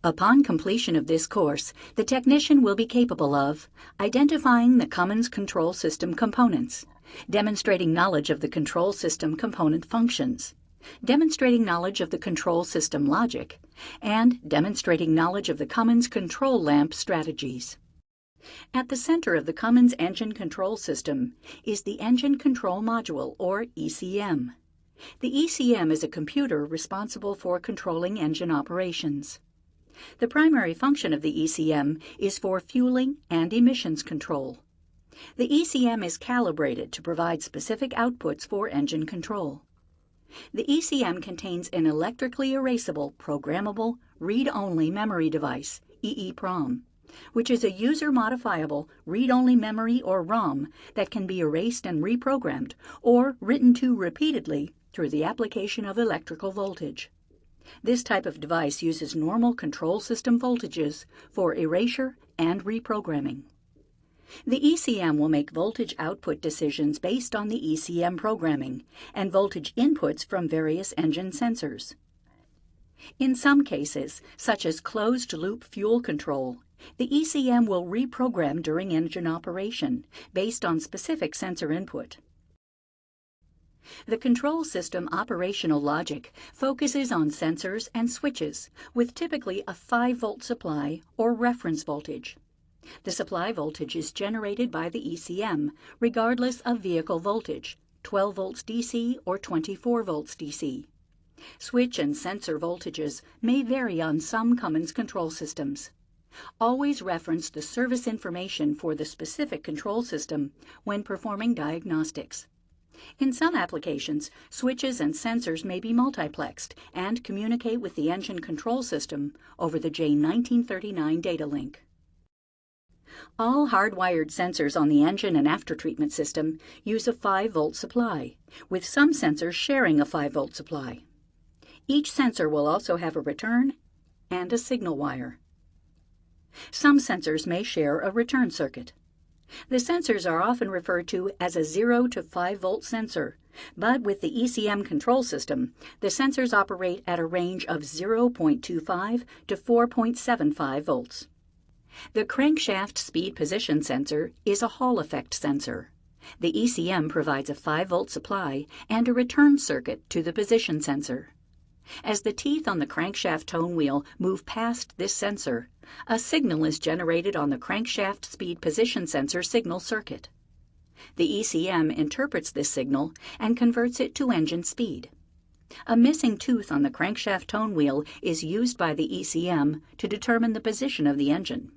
Upon completion of this course, the technician will be capable of identifying the Cummins control system components, demonstrating knowledge of the control system component functions, demonstrating knowledge of the control system logic, and demonstrating knowledge of the Cummins control lamp strategies. At the center of the Cummins engine control system is the Engine Control Module, or ECM. The ECM is a computer responsible for controlling engine operations. The primary function of the ECM is for fueling and emissions control. The ECM is calibrated to provide specific outputs for engine control. The ECM contains an electrically erasable, programmable, read-only memory device, EEPROM, which is a user-modifiable, read-only memory or ROM that can be erased and reprogrammed or written to repeatedly through the application of electrical voltage. This type of device uses normal control system voltages for erasure and reprogramming. The ECM will make voltage output decisions based on the ECM programming and voltage inputs from various engine sensors. In some cases, such as closed-loop fuel control, the ECM will reprogram during engine operation based on specific sensor input. The control system operational logic focuses on sensors and switches with typically a 5-volt supply or reference voltage. The supply voltage is generated by the ECM regardless of vehicle voltage, 12 volts DC or 24 volts DC. Switch and sensor voltages may vary on some Cummins control systems. Always reference the service information for the specific control system when performing diagnostics. In some applications, switches and sensors may be multiplexed and communicate with the engine control system over the J1939 data link. All hardwired sensors on the engine and aftertreatment system use a 5-volt supply, with some sensors sharing a 5-volt supply. Each sensor will also have a return and a signal wire. Some sensors may share a return circuit. The sensors are often referred to as a 0 to 5 volt sensor, but with the ECM control system, the sensors operate at a range of 0.25 to 4.75 volts. The crankshaft speed position sensor is a Hall effect sensor. The ECM provides a 5-volt supply and a return circuit to the position sensor. As the teeth on the crankshaft tone wheel move past this sensor, a signal is generated on the crankshaft speed position sensor signal circuit. The ECM interprets this signal and converts it to engine speed. A missing tooth on the crankshaft tone wheel is used by the ECM to determine the position of the engine.